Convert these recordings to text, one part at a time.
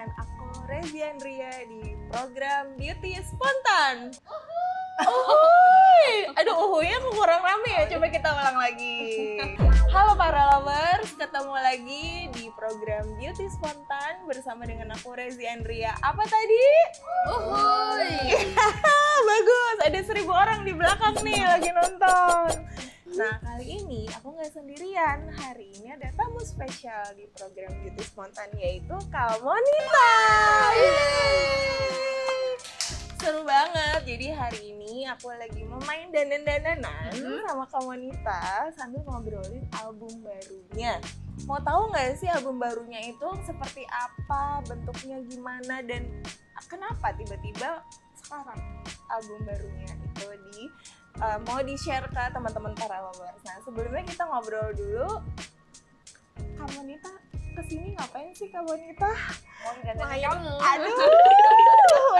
dengan aku Rezi Andria di program Beauty Spontan. Uhuy. Aduh, uhunya aku kurang rame ya, coba kita ulang lagi. Halo para lovers, ketemu lagi di program Beauty Spontan bersama dengan aku Rezi Andria. Apa tadi? Uhuy. Bagus, ada 1.000 orang di belakang nih lagi nonton. Nah, kali ini aku nggak sendirian. Hari ini ada tamu spesial di program Beauty Spontan, yaitu Kak Monita. Yeay. Seru banget. Jadi hari ini aku lagi mau main dandan-dandanan sama Kak Monita sambil ngobrolin album barunya. Mau tahu nggak sih album barunya itu seperti apa, bentuknya gimana, dan kenapa tiba-tiba sekarang album barunya itu mau di-share ke teman-teman para lovers. Nah, sebelumnya kita ngobrol dulu. Kak Monita kesini ngapain sih Kak Monita? Mau dandan Main. kamu. Aduh,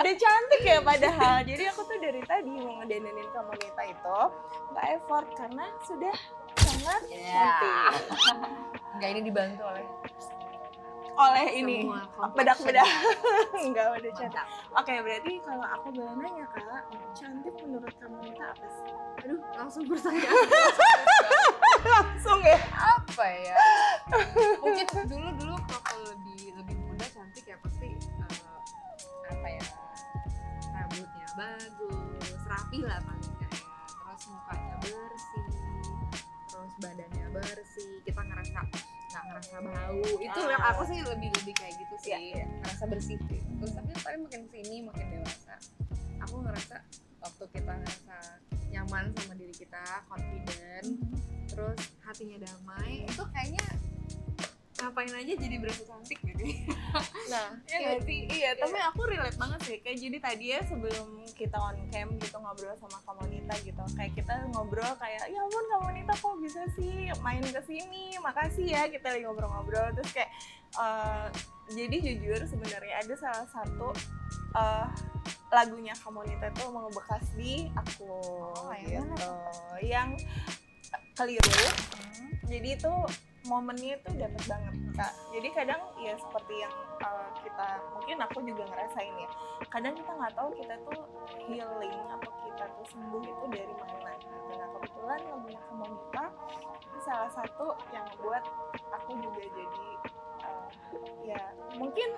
udah cantik ya padahal. Jadi aku tuh dari tadi mau ngedandanin Kak Monita itu nggak effort karena sudah sangat cantik. Enggak, ini dibantu Oleh ini semua complexion. bedak-bedak. Enggak udah cantik. Mantap. Oke, berarti kalau aku boleh nanya Kak, cantik menurut Kak Monita apa sih? Aduh, langsung pertanyaan. Langsung ya. Apa ya? Mungkin dulu kalau lebih muda cantik ya pasti apa ya? Rambutnya bagus, rapi lah paling nggak ya. Terus mukanya bersih, terus badannya bersih. Kita nggak ngerasa bau. Itu yang aku sih lebih kayak gitu sih. Iya. Ngerasa bersih sih. Terus tapi makin kesini makin dewasa, aku ngerasa waktu kita ngerasa nyaman sama diri kita, confident, terus hatinya damai, itu kayaknya ngapain aja jadi berasa cantik gitu. Nah, Iya iya nggak sih, iya. Tapi aku relate banget sih. Kayak jadi tadi ya sebelum kita on cam gitu ngobrol sama Kak Monita gitu. Kayak kita ngobrol kayak, ya ampun Kak Monita kok bisa sih main ke sini. Makasih ya, kita lagi ngobrol-ngobrol. Terus kayak jadi jujur sebenarnya ada salah satu lagunya Kak Monita tuh mengebekas di aku gitu. Yang keliru. Jadi itu momennya itu dapat banget Kak. Jadi kadang ya seperti yang mungkin aku juga ngerasain ya. Kadang kita nggak tahu kita tuh healing atau kita tuh sembuh itu dari mana. Gitu. Nah kebetulan lagunya Kak Monita itu salah satu yang buat aku juga jadi ya mungkin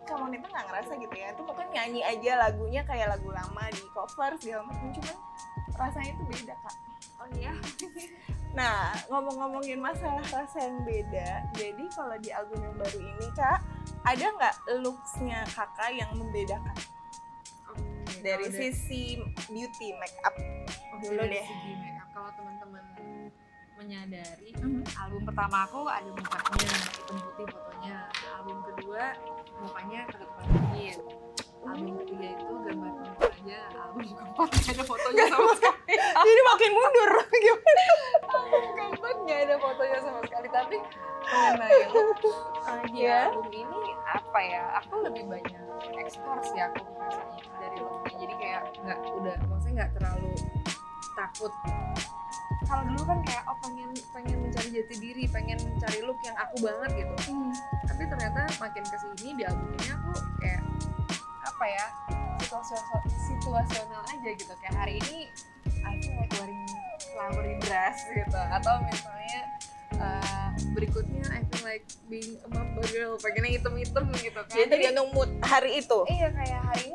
Kak Monita nggak ngerasa gitu ya. Itu mungkin nyanyi aja lagunya kayak lagu lama di cover segala macam, cuman rasanya itu beda Kak. Oh iya. Nah, ngomongin masalah rasa yang beda, jadi kalau di album yang baru ini Kak, ada nggak looks-nya Kakak yang membedakan? Oke, Dari kalau sisi beauty, make up dulu dari deh. segi makeup, kalau teman-teman menyadari, album pertama aku ada mukanya hitam putih fotonya, album kedua mukanya ketutupan dikit, album ketiga itu gambar muka aja, album keempat nggak ada fotonya sama sekali. Jadi makin mundur, gimana? Album keempat nggak ada fotonya sama sekali. Tapi mengenai look di Iya. album ini apa ya, aku lebih banyak eksplor sih aku rasanya dari looknya, jadi kayak maksudnya nggak terlalu takut. Kalau dulu kan kayak pengen mencari jati diri, pengen mencari look yang aku banget gitu. Tapi ternyata makin kesini di album ini aku kayak apa ya, situasional aja gitu. Kayak hari ini I feel like wearing flowery dress gitu, atau misalnya berikutnya I feel like being a mamba girl, pengennya hitam-hitam gitu kan. Jadi tergantung mood hari itu. Iya, kayak hari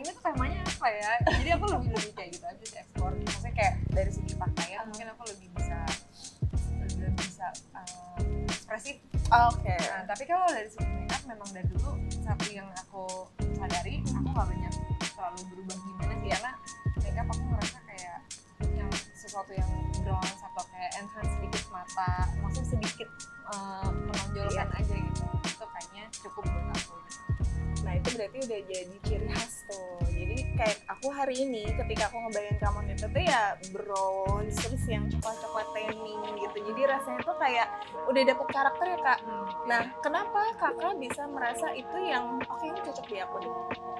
ini tuh temanya apa ya, jadi aku lebih kayak gitu aja sih, explore. Maksudnya kayak dari segi pakaian mungkin aku lebih bisa ekspresif. Oke. Nah, tapi kalau dari segi makeup memang dari dulu satu yang aku sadari, aku gak banyak selalu berubah gimana sih, karena makeup aku ngerasa kayak yang sesuatu yang bronze atau kayak enhance sedikit mata, maksudnya sedikit menonjolkan aja gitu, itu kayaknya cukup buat aku gitu. Nah itu berarti udah jadi ciri khas tuh. Jadi kayak aku hari ini ketika aku ngebayangin Kak Monita tuh ya bronze, terus yang coklat-coklat tanning gitu. Jadi rasanya tuh kayak udah dapet karakter ya Kak. Nah kenapa Kakak bisa merasa itu yang oke ini cocok di aku deh?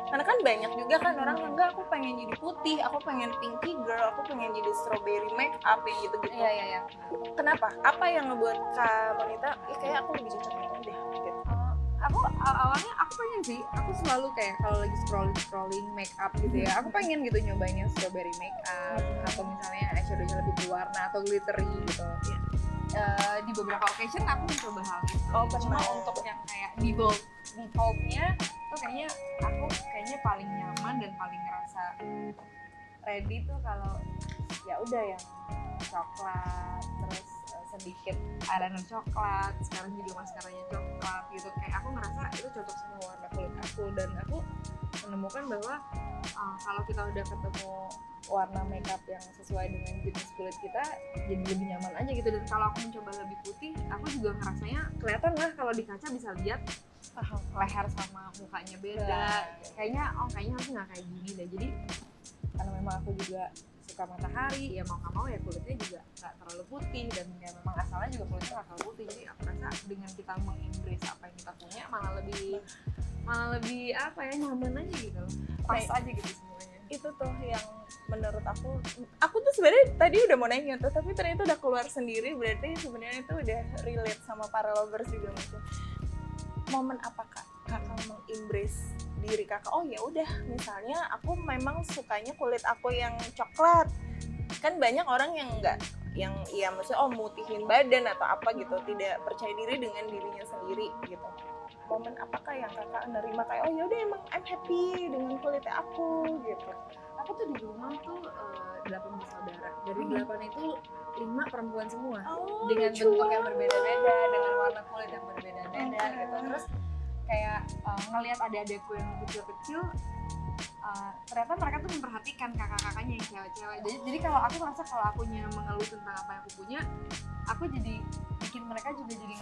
Karena kan banyak juga kan orang yang enggak, aku pengen jadi putih, aku pengen pinky girl, aku pengen jadi strawberry make up yang gitu-gitu. Iya. Kenapa? Apa yang ngebuat Kak Monita, kayak aku lebih cocok ini deh gitu. awalnya aku pengen sih, aku selalu kayak kalau lagi scrolling make up gitu ya, aku pengen gitu nyobain yang strawberry make up atau misalnya eyeshadownya lebih berwarna atau glittery gitu. Di beberapa occasion aku mencoba hal itu. Cuma untuk yang kayak defaultnya tuh kayaknya aku paling nyaman dan paling ngerasa ready tuh kalau ya udah yang coklat, terus sedikit eyeliner coklat, sekarang juga mascaranya coklat gitu. Kayak aku ngerasa itu cocok sama warna kulit aku, dan aku menemukan bahwa kalau kita udah ketemu warna makeup yang sesuai dengan jenis kulit kita, jadi lebih nyaman aja gitu. Dan kalau aku mencoba lebih putih, aku juga ngerasanya kelihatan lah kalau di kaca bisa lihat leher sama mukanya beda. Kayaknya harusnya nggak kayak gini deh. Jadi karena memang aku juga suka matahari, ya mau nggak mau ya kulitnya juga nggak terlalu putih, dan ya memang asalnya juga kulitnya nggak terlalu putih. Jadi aku rasa dengan kita mengembrace apa yang kita punya malah lebih apa ya, nyaman aja gitu, pas aja gitu semuanya. Itu tuh yang menurut aku tuh sebenarnya tadi udah mau nanya tuh, tapi ternyata udah keluar sendiri, berarti sebenarnya itu udah relate sama para lovers juga mungkin. Momen apakah kakak mengembrace diri kakak? Oh ya udah, misalnya aku memang sukanya kulit aku yang coklat. Kan banyak orang yang enggak, yang iya maksudnya mutihin badan atau apa gitu, tidak percaya diri dengan dirinya sendiri gitu. Momen apakah yang kakak nerima kayak oh ya udah emang I'm happy dengan kulitnya aku gitu? Aku tuh di rumah tuh 8 bersaudara. Dari 8 itu 5 perempuan semua. Dengan bentuk yang berbeda-beda, dengan warna kulit yang berbeda-beda gitu. Terus kayak ngelihat adik-adikku yang kecil-kecil, ternyata mereka tuh memperhatikan kakak-kakaknya yang cewek-cewek. Jadi kalau aku merasa kalau akunya mengeluh tentang apa yang aku punya, aku jadi bikin mereka juga jadi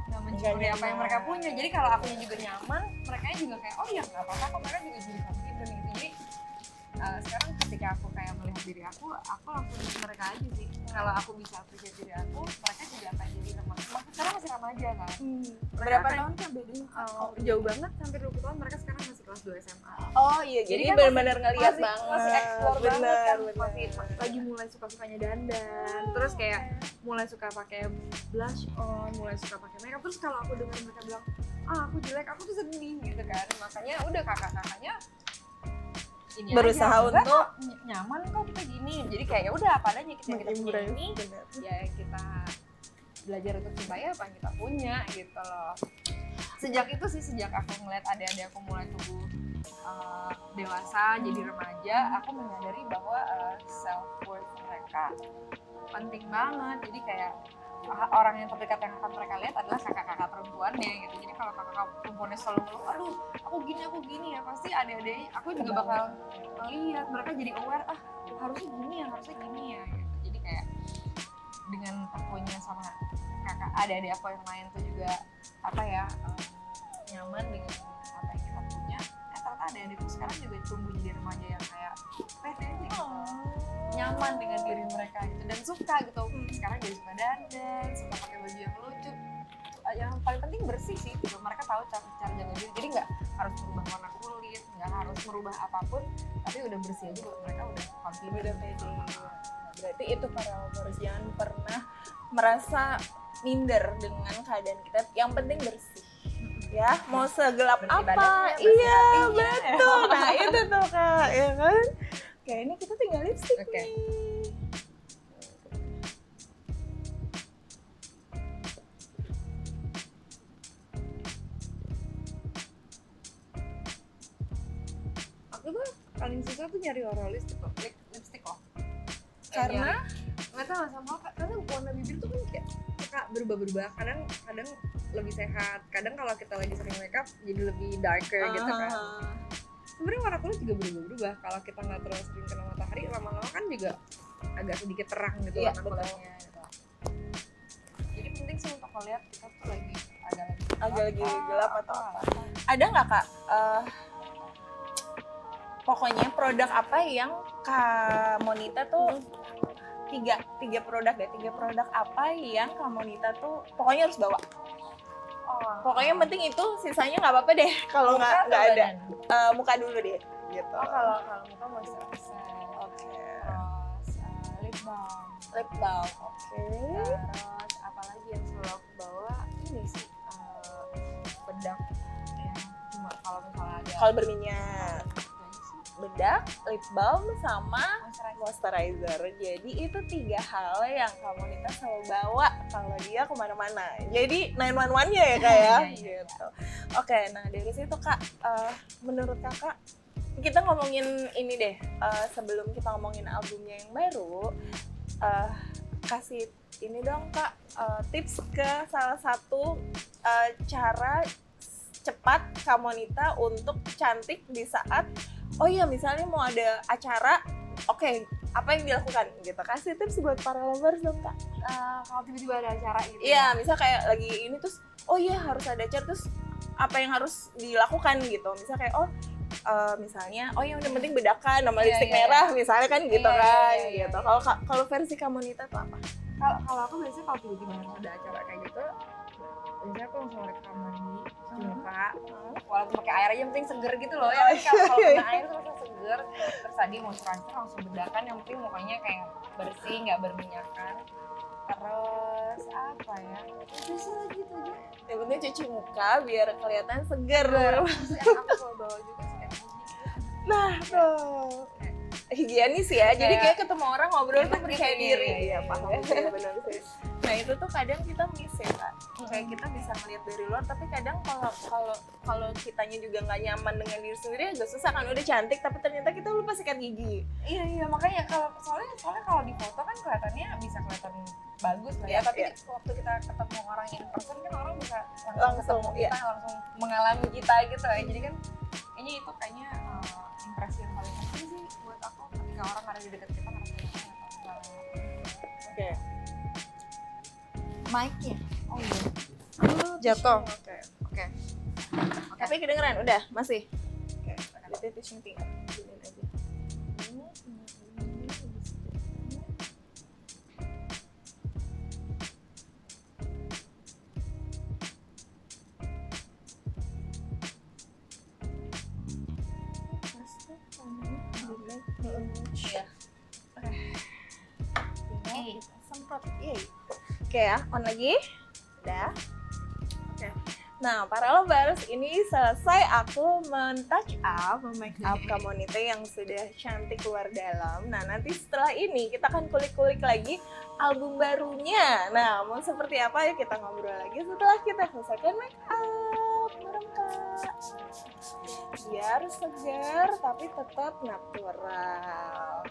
nggak mencuri apa yang mereka punya. Jadi kalau akunya juga nyaman, mereka juga kayak oh ya nggak apa-apa kok, mereka juga jadi confident gitu. Jadi sekarang ketika aku kayak melihat diri aku langsung ke mereka aja sih. Kalau aku bisa appreciate diri aku, mereka juga akan jadi remaja. Sekarang masih remaja kan. Berapa tahun kan bedanya? Jauh banget, hampir 20 tahun. Mereka sekarang masih kelas 2 SMA. Oh iya, jadi kan benar-benar ngeliat banget. Masih explore banget kan. Masih lagi mulai suka-sukanya dandan. Terus kayak mulai suka pakai blush on, mulai suka pakai makeup. Terus kalau aku dengar mereka bilang, aku jelek, aku tuh sedih gitu kan. Makanya udah kakak-kakaknya ini berusaha aja, untuk nyaman kok kita gini. Jadi kayak ya udah apa adanya kita punya ini, ya kita belajar untuk cintai apa yang kita punya gitu loh. Sejak aku ngeliat adik-adik aku mulai tumbuh dewasa, jadi remaja, aku menyadari bahwa self worth mereka penting banget. Jadi kayak orang yang terdekat yang akan mereka lihat adalah kakak-kakak perempuannya gitu. Jadi kalau kakak perempuannya selalu ngeluh, aduh aku gini ya, pasti adik-adiknya aku juga bakal ngeliat mereka jadi aware, harusnya gini ya gitu. Jadi kayak dengan akunya sama kakak adik-adik aku yang lain tuh juga nyaman dengan apa yang kita punya. Ternyata adik-adikku sekarang juga tumbuh jadi remaja yang kayak pede aja gitu. Nyaman dengan diri mereka gitu dan suka gitu. Sekarang jadi suka dandan, suka pakai baju yang lucu. Yang paling penting bersih sih gitu. Mereka tahu cara jaga diri. Jadi nggak harus merubah warna kulit, nggak harus merubah apapun, tapi udah bersih aja buat mereka udah confident. Udah pede. Berarti itu para lovers, jangan pernah merasa minder dengan keadaan kita. Yang penting bersih. Ya, mau segelap apa? Iya, betul. Nah, itu tuh Kak, ya kan? Kayak ini kita tinggal lipstick nih. Aku tuh paling susah tuh nyari warna lipstick loh. Karena nggak tahu sama karena warna bibir tuh kan kayak suka berubah-berubah. Kadang lebih sehat. Kadang kalau kita lagi sering makeup jadi lebih darker gitu kan. Sebenarnya warna kulit juga berubah-berubah. Kalau kita nggak terlalu sering kena matahari, lama-lama kan juga agak sedikit terang gitu warna kulitnya. Gitu. Jadi penting sih untuk melihat kita tuh lagi lagi gelap atau apa. Ada nggak Kak? Pokoknya produk apa yang Kak Monita tuh tiga produk apa yang Kak Monita tuh pokoknya harus bawa. Pokoknya yang penting itu, sisanya nggak apa-apa deh kalau nggak ada. Muka dulu deh gitu. Kalau muka moisturizer. Terus lip balm. Terus apalagi yang selalu aku bawa ini sih bedak ya cuma kalau misalnya ada Kalau berminyak, gitu aja sih. bedak, lip balm, sama Moisturizer. moisturizer. Jadi itu 3 hal yang komunitas selalu bawa kalau dia kemana-mana. Jadi 911-nya ya Kak ya? Iya, iya. Gitu. Oke, nah dari situ Kak, menurut Kakak, kita ngomongin ini deh, sebelum kita ngomongin albumnya yang baru, kasih ini dong Kak, tips ke salah satu cara cepat Kamonita untuk cantik di saat oh iya misalnya mau ada acara, oke, apa yang dilakukan gitu. Kasih tips buat para lovers dong Kak. Kalau tiba-tiba ada acara gitu Iya, misal kayak lagi ini terus oh iya harus ada acara terus apa yang harus dilakukan gitu. Misal kayak misalnya yang penting bedakan sama Iya, lipstik iya, merah misalnya kan gitu Iya, kan iya, iya, gitu. iya. Kalau versi Kamonita tuh apa? Kalau aku biasanya kalau tiba-tiba harus ada acara kayak gitu biasanya aku langsung reka mandi cuci muka walaupun pakai air aja yang penting seger gitu loh ya kan kalau kena air tuh langsung seger terus tadi moisturizer langsung bedakan yang penting mukanya kayak bersih nggak berminyakan terus apa ya itu sih lagi tuh aja Yang penting cuci muka biar kelihatan seger. terus yang aku selalu bawa juga sih kayak Nah tuh higienis ya, jadi kayak ketemu orang ngobrol tuh enak percaya gitu, diri. iya, Paham sih, benar sih. Nah itu tuh kadang kita miss ya Kak. Kayak kita bisa ngeliat dari luar, tapi kadang kalau kitanya juga nggak nyaman dengan diri sendiri agak susah kan. Udah cantik tapi ternyata kita lupa sikat gigi. iya makanya kalau soalnya kalau di foto kan kelihatannya bisa kelihatan bagus lah ya, Iya, tapi iya. waktu kita ketemu orang in person kan orang bisa Langsung, ketemu iya. kita langsung mengalami kita gitu ya, jadi kan kayaknya itu impresi yang paling penting sih buat aku ketika orang ada di dekat kita ngerasa Oke. mic-nya oh iya Jatuh. oke Tapi kedengeran udah masih. Oke. Berarti tissue tinggal. Giniin aja. Iya. Oke, semprot. Yeay. Oke ya, on lagi. Udah. Oke. Nah, para lovers, ini selesai aku men-touch up, make up Kamonita yang sudah cantik luar dalam. Nah, nanti setelah ini kita akan kulik-kulik lagi album barunya. Nah, mau seperti apa ya kita ngobrol lagi setelah kita selesaikan make up. Bareng Kak. Biar segar tapi tetap natural.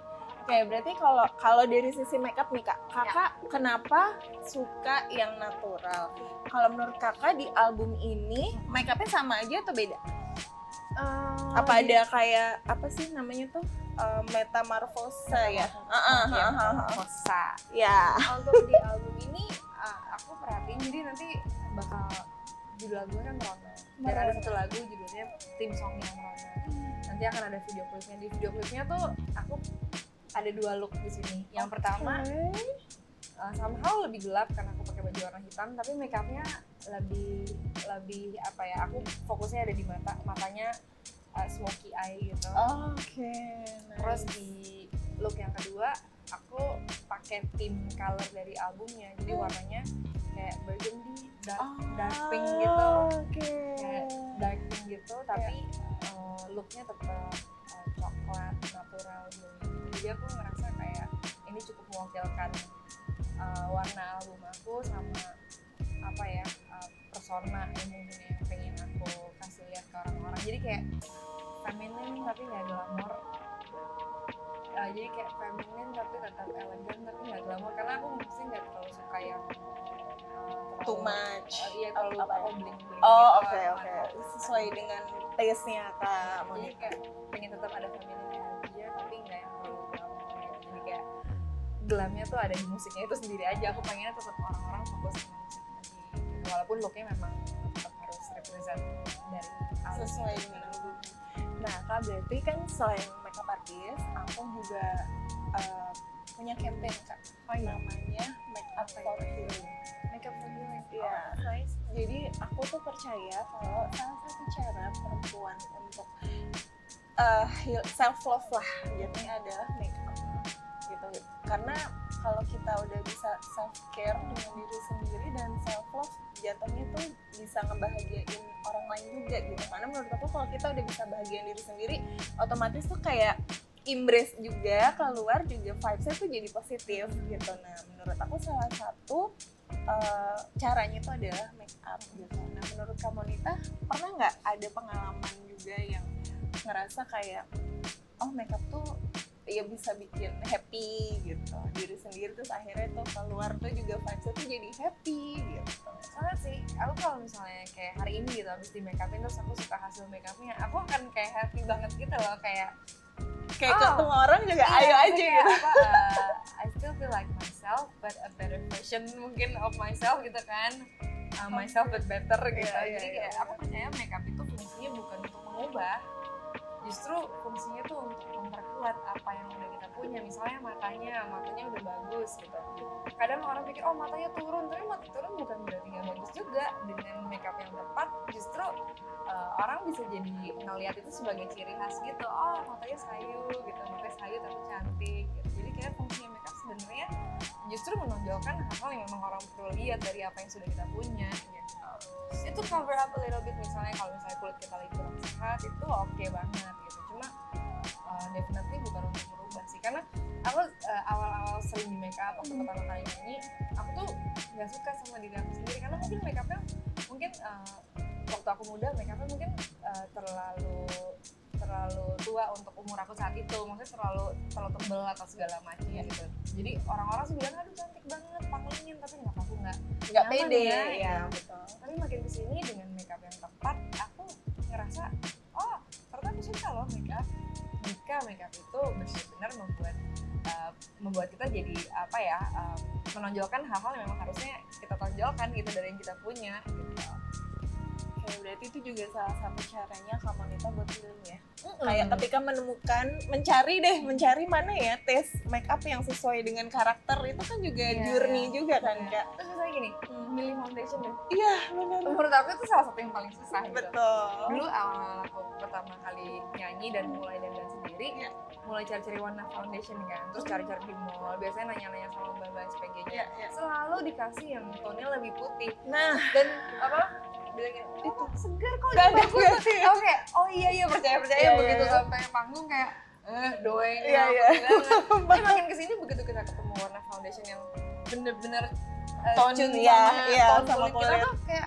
Oke, berarti kalau dari sisi makeup nih Kak, Kakak kenapa suka yang natural? Kalau menurut Kakak di album ini makeupnya sama aja atau beda? Apa ada kayak apa sih namanya tuh metamorfosa ya? Kosa. Ya. Untuk di album ini aku perhatiin jadi nanti bakal judul lagunya kan Merona. Dan ada satu lagu judulnya Theme Songnya Merona. Nanti akan ada video klipnya. Di video klipnya tuh aku ada 2 look di sini. Yang pertama somehow lebih gelap karena aku pakai baju warna hitam, tapi makeupnya lebih apa ya? Aku fokusnya ada di matanya smoky eye gitu. Oke. Terus di look yang kedua aku pakai theme color dari albumnya, jadi warnanya kayak burgundy, dark pink gitu, kayak dark pink gitu, tapi looknya tetap coklat natural gitu. Jadi aku ngerasa kayak ini cukup mewakilkan warna album aku sama apa ya persona yang mungkin yang pengen aku kasih lihat ke orang-orang. Jadi kayak feminine tapi nggak glamour. Jadi kayak feminine tapi tetap elegan tapi nggak glamour, karena aku mesti nggak terlalu suka yang Too much. Iya terlalu bling bling. Oke. Sesuai dengan taste-nya Kak. Jadi kayak pengen tetap ada feminine aja tapi nggak yang terlalu glamour. Jadi kayak glamnya tuh ada di musiknya itu sendiri aja. Aku pengennya tetap orang-orang fokus sama musiknya sih. Walaupun looknya memang tetap harus represent dari album. Sesuai dengan album. Nah Kak, berarti kan selain makeup artist, aku juga punya campaign Kak. Namanya Make Up for Healing. Makeup for healing. Iya. Nice. Jadi aku tuh percaya kalau salah satu cara perempuan untuk self love lah, jadinya adalah make up. gitu. Karena kalau kita udah bisa self care dengan diri sendiri dan self love, jatuhnya tuh bisa ngebahagiain orang lain juga gitu. Karena menurut aku kalau kita udah bisa bahagiain diri sendiri, otomatis tuh kayak embrace juga keluar juga vibes-nya tuh jadi positif gitu. Nah menurut aku salah satu caranya itu adalah make up gitu. Nah menurut kamu Nita, pernah nggak ada pengalaman juga yang ngerasa kayak oh make up tuh ya bisa bikin happy gitu diri sendiri, terus akhirnya tuh keluar tuh juga vibes-nya tuh jadi happy gitu. Soalnya sih, aku kalau misalnya kayak hari ini gitu habis di make upin terus aku suka hasil make upnya, aku akan kayak happy banget gitu loh, kayak ketemu orang juga iya, ayo aja kayak gitu. I still feel like myself but a better version mungkin of myself gitu kan. Myself but better gitu. Iya, Jadi kayak aku percaya makeup itu fungsinya bukan untuk mengubah, justru fungsinya tuh untuk memperkuat apa yang udah kita punya. Misalnya matanya udah bagus gitu, kadang orang pikir oh matanya turun, tapi mata turun bukan berarti gak bagus juga. Dengan makeup yang tepat justru orang bisa jadi ngelihat itu sebagai ciri khas gitu, oh matanya sayu gitu, matanya sayu tapi cantik gitu. Jadi kayak fungsinya makeup sebenarnya justru menonjolkan hal-hal yang memang orang perlu lihat dari apa yang sudah kita punya gitu. Itu cover up a little bit, misalnya kalau misalnya kulit kita lagi kurang sehat itu oke banget gitu. Cuma definitely bukan untuk merubah sih, karena aku awal-awal sering di make up waktu pertama kali nyanyi, aku tuh nggak suka sama diri aku sendiri karena mungkin make upnya mungkin waktu aku muda make upnya mungkin terlalu tua untuk umur aku saat itu, maksudnya terlalu tebel atau segala macam gitu. Jadi orang-orang sih bilang aduh cantik banget paklingin, tapi aku nggak Pede ya. betul. Tapi makin kesini dengan makeup yang tepat, aku ngerasa oh ternyata aku suka loh makeup. Jika makeup itu benar-benar membuat kita jadi apa ya, menonjolkan hal-hal yang memang harusnya kita tonjolkan gitu dari yang kita punya gitu. Oke, berarti itu juga salah satu caranya kamu Nita buat healing ya. Kayak ketika mencari mana ya tes make up yang sesuai dengan karakter, itu kan juga journey juga kan Kak. Terus misalnya gini, milih foundation deh. Iya benar. Menurut aku itu salah satu yang paling susah gitu. Betul. Dulu awal aku pertama kali nyanyi dan mulai dandan sendiri, mulai cari-cari warna foundation kan, terus cari-cari di mall, biasanya nanya-nanya sama mbak-mbak SPG-nya, selalu dikasih yang tone-nya lebih putih. Nah, dan apa bilangnya itu segar kok gak ini bagus. Oke, oh iya percaya begitu sampai panggung kayak doeng tapi makin kesini begitu kita ketemu warna foundation yang bener-bener tone sama kulit kita tuh kayak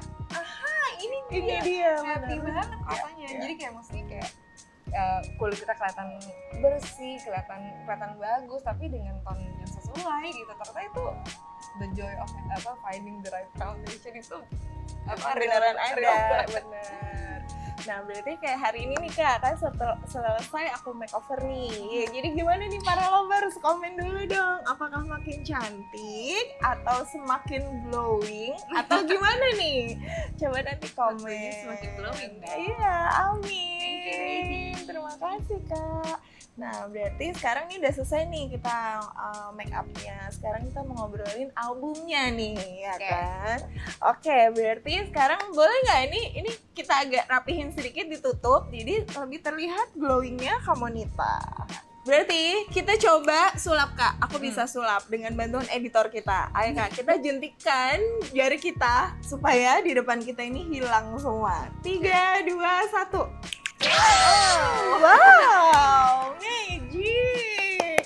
ini dia happy banget rasanya. Jadi kayak maksudnya kayak kulit kita kelihatan bersih, kelihatan bagus, tapi dengan tone yang sesuai gitu. Ternyata itu the joy of finding the right foundation itu beneran ada, bener. Nah berarti kayak hari ini nih Kak, kan selesai aku makeover nih. Jadi gimana nih para lovers, komen dulu dong, apakah makin cantik atau semakin glowing atau gimana nih? Coba nanti komen. Semakin glowing deh. Iya, amin. Terima kasih Kak. Nah berarti sekarang nih udah selesai nih kita make upnya. Sekarang kita mau ngobrolin albumnya nih, ya kan? Oke, berarti sekarang boleh nggak ini kita agak rapihin sedikit, ditutup, jadi lebih terlihat glowingnya kamu Nita. Berarti kita coba sulap Kak. Aku bisa sulap dengan bantuan editor kita. Ayo Kak, kita jentikkan jari kita supaya di depan kita ini hilang semua. 3, 2, 1. Wow, magic.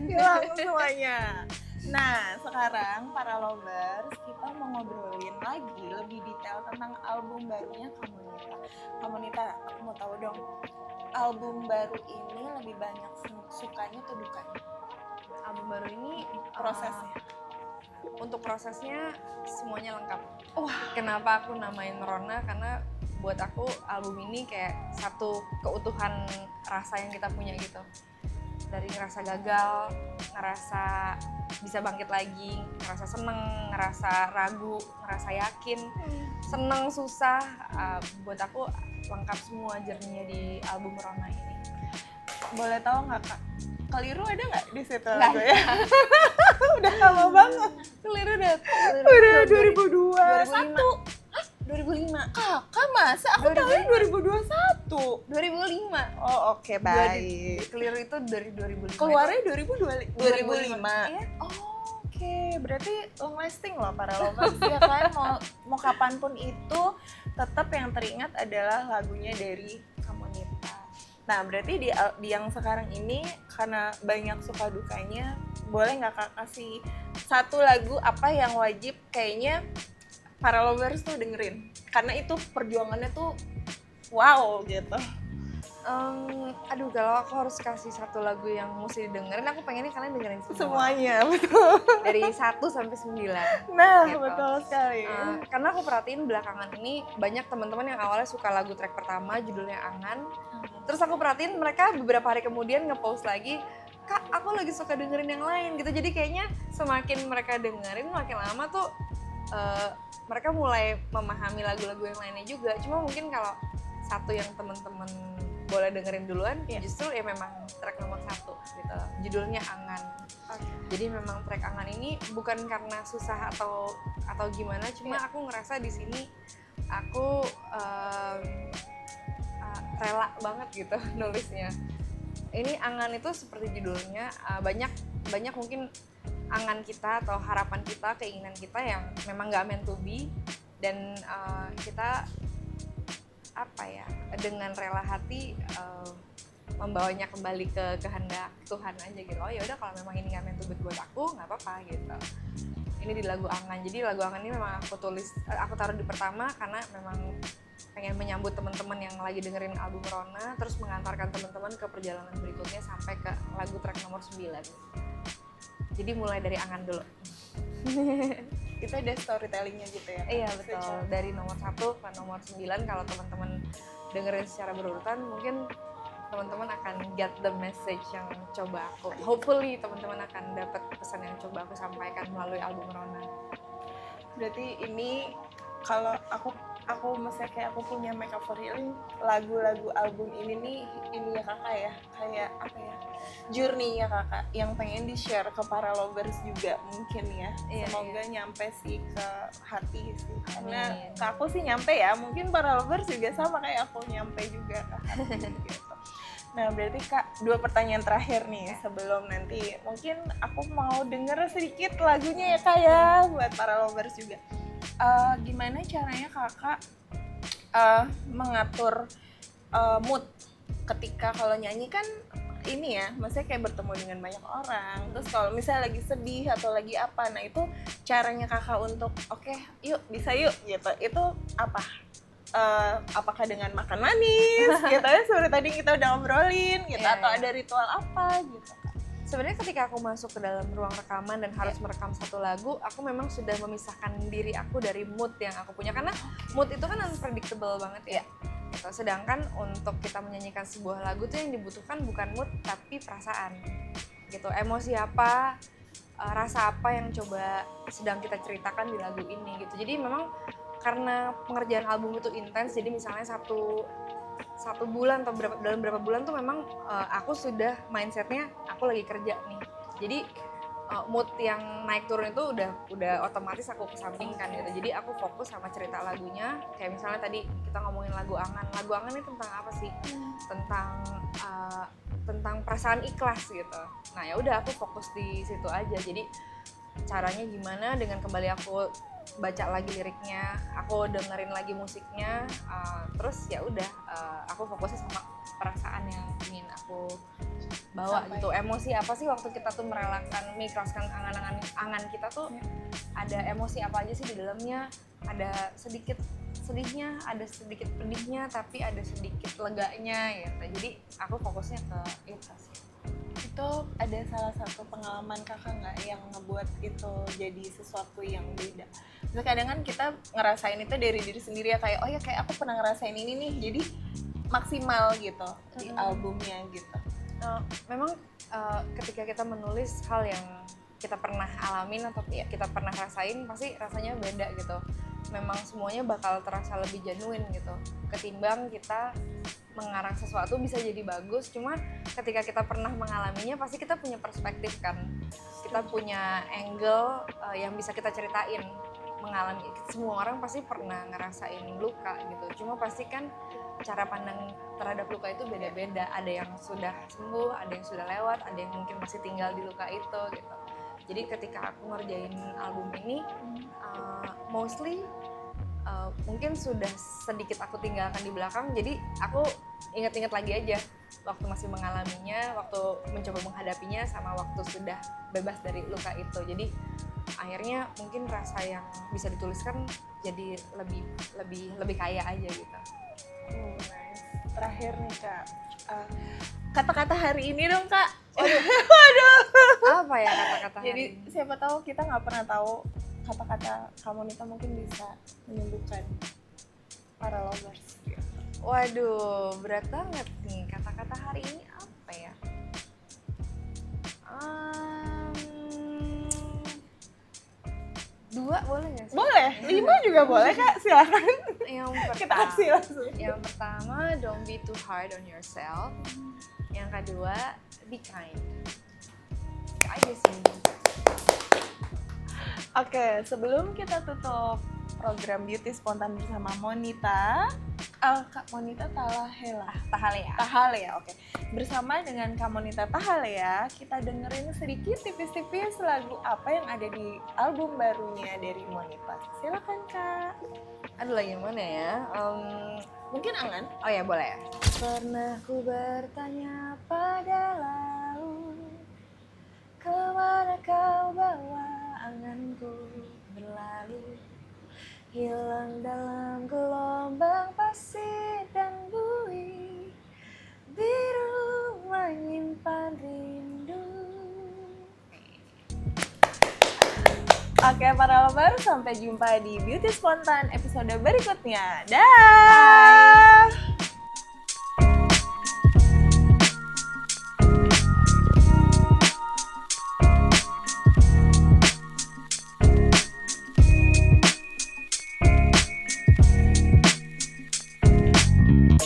Hilang semuanya. Nah, sekarang para lovers, kita mau ngobrolin lagi lebih detail tentang album barunya Kamu Nita. Kamu Nita, aku mau tahu dong, album baru ini lebih banyak sukanya atau dukanya? Album baru ini Prosesnya. Untuk prosesnya semuanya lengkap. Kenapa aku namain Rona? Karena buat aku album ini kayak satu keutuhan rasa yang kita punya gitu. Dari ngerasa gagal, ngerasa bisa bangkit lagi, ngerasa seneng, ngerasa ragu, ngerasa yakin, seneng, susah. Buat aku lengkap semua journey-nya di album Rona ini. Boleh tahu nggak Kak? Keliru ada nggak di situ Nggak. lagu ya? Udah lama banget. Keliru Udah 2021. 2005. Kakak masa? Aku tahun 2021. 2005. Oh, oke, baik. Clear itu dari 2005. Keluarnya 2005. Iya. Oh, oke, berarti long lasting loh para lovers ya kan. Mau kapanpun itu tetap yang teringat adalah lagunya dari Kamonita. Nah, berarti di yang sekarang ini karena banyak suka dukanya, boleh nggak Kak kasih satu lagu apa yang wajib kayaknya para lovers tuh dengerin? Karena itu perjuangannya tuh wow gitu. Aduh, kalau aku harus kasih satu lagu yang mesti didengerin, aku pengennya kalian dengerin Semuanya, betul. dari 1 sampai 9. Nah, Gitu. betul sekali. Karena aku perhatiin belakangan ini banyak teman-teman yang awalnya suka lagu track pertama judulnya Angan. Terus aku perhatiin mereka beberapa hari kemudian nge-post lagi, Kak, aku lagi suka dengerin yang lain gitu. Jadi kayaknya semakin mereka dengerin, makin lama tuh mereka mulai memahami lagu-lagu yang lainnya juga. Cuma mungkin kalau satu yang teman-teman boleh dengerin duluan, justru ya memang track nomor 1 gitu. Judulnya Angan. Jadi memang track Angan ini bukan karena susah atau gimana, cuma aku ngerasa di sini aku rela banget gitu nulisnya. Ini Angan itu seperti judulnya, banyak mungkin angan kita atau harapan kita, keinginan kita yang memang nggak meant to be, dan kita dengan rela hati membawanya kembali ke kehendak Tuhan aja gitu. Oh ya udah, kalau memang ini nggak meant to be buat aku, nggak apa-apa gitu. Ini di lagu Angan. Jadi lagu Angan ini memang aku taruh di pertama karena memang pengen menyambut teman-teman yang lagi dengerin album Rona, terus mengantarkan teman-teman ke perjalanan berikutnya sampai ke lagu track nomor 9. Jadi mulai dari Angan dulu. Itu ada storytellingnya gitu ya? Iya, betul. Dari nomor 1 ke nomor 9, kalau teman-teman dengerin secara berurutan, mungkin teman-teman akan get the message yang coba aku. Hopefully teman-teman akan dapat pesan yang coba aku sampaikan melalui album Rona. Berarti ini kalau aku maksudnya kayak aku punya Make Up For Healing, lagu-lagu album ini nih, ini ya kakak ya, kayak apa ya, journey ya kakak yang pengen di-share ke para lovers juga mungkin ya. Semoga nyampe sih ke hati sih, karena ke aku sih nyampe ya, mungkin para lovers juga sama kayak aku, nyampe juga ke hati gitu. Nah, berarti Kak, 2 pertanyaan terakhir nih sebelum nanti mungkin aku mau denger sedikit lagunya ya Kak ya, buat para lovers juga. Gimana caranya kakak mengatur mood ketika kalau nyanyi kan ini ya, maksudnya kayak bertemu dengan banyak orang, terus kalau misalnya lagi sedih atau lagi apa, nah itu caranya kakak untuk oke, yuk bisa yuk gitu, itu apa? Apakah dengan makan manis gitu ya, seperti tadi kita udah ngobrolin gitu, atau ada ritual apa gitu? Sebenarnya ketika aku masuk ke dalam ruang rekaman dan harus merekam satu lagu, aku memang sudah memisahkan diri aku dari mood yang aku punya, karena mood itu kan unpredictable banget ya. Gitu. Sedangkan untuk kita menyanyikan sebuah lagu tuh yang dibutuhkan bukan mood tapi perasaan. Gitu. Emosi apa, rasa apa yang coba sedang kita ceritakan di lagu ini gitu. Jadi memang karena pengerjaan album itu intens, jadi misalnya satu bulan atau dalam berapa bulan tuh memang aku sudah mindsetnya aku lagi kerja nih, jadi mood yang naik turun itu udah otomatis aku kesampingkan gitu. Jadi aku fokus sama cerita lagunya, kayak misalnya tadi kita ngomongin lagu Angan ini tentang apa sih, tentang perasaan ikhlas gitu. Nah ya udah, aku fokus di situ aja. Jadi caranya gimana, dengan kembali aku baca lagi liriknya, aku dengerin lagi musiknya, terus ya udah aku fokusnya sama perasaan yang ingin aku bawa gitu. Emosi apa sih waktu kita tuh merelakan, mengikhlaskan angan kita tuh, ada emosi apa aja sih di dalamnya, ada sedikit sedihnya, ada sedikit pedihnya, tapi ada sedikit leganya gitu. Jadi aku fokusnya ke itu sih. Itu ada salah satu pengalaman kakak nggak yang ngebuat itu jadi sesuatu yang beda? Terus kadang kan kita ngerasain itu dari diri sendiri ya, kayak oh ya kayak aku pernah ngerasain ini nih, jadi maksimal gitu di albumnya gitu. Memang ketika kita menulis hal yang kita pernah alamin atau kita pernah rasain, pasti rasanya beda gitu. Memang semuanya bakal terasa lebih genuine gitu, ketimbang kita mengarang sesuatu bisa jadi bagus, cuma ketika kita pernah mengalaminya pasti kita punya perspektif kan, kita punya angle yang bisa kita ceritain mengalami, semua orang pasti pernah ngerasain luka gitu. Cuma pasti kan cara pandang terhadap luka itu beda-beda. Ada yang sudah sembuh, ada yang sudah lewat, ada yang mungkin masih tinggal di luka itu gitu. Jadi ketika aku ngerjain album ini, mostly mungkin sudah sedikit aku tinggalkan di belakang. Jadi aku ingat-ingat lagi aja waktu masih mengalaminya, waktu mencoba menghadapinya, sama waktu sudah bebas dari luka itu. Jadi akhirnya mungkin rasa yang bisa dituliskan jadi lebih kaya aja gitu. Nice. Terakhir nih Kak, kata-kata hari ini dong Kak. Apa ya kata-kata hari Jadi ini? siapa tahu kita nggak pernah tahu kata-kata Kamonita mungkin bisa menyembuhkan para lovers. Waduh, berat banget nih. Kata-kata hari ini apa ya? Dua boleh nggak sih? Boleh, 5 juga boleh Kak, silakan. Kita kasih langsung. Yang pertama, don't be too hard on yourself. Yang kedua, be kind. Kayak aja sih. Oke, sebelum kita tutup program Beauty Spontan bersama Monita, Kak Monita Tahalea. Tahalea, oke. Bersama dengan Kak Monita Tahalea, kita dengerin sedikit tipis-tipis lagu apa yang ada di album barunya dari Monita. Silakan Kak. Aduh, lagi yang mana ya? Mungkin Angan? Oh ya, boleh ya. Pernah ku bertanya pada laut, kemana kau bawa anganku berlalu, hilang dalam gelombang pasir dan bui, biru menyimpan rindu. Oke, para lovers, sampai jumpa di Beauty Spontan episode berikutnya. Dah.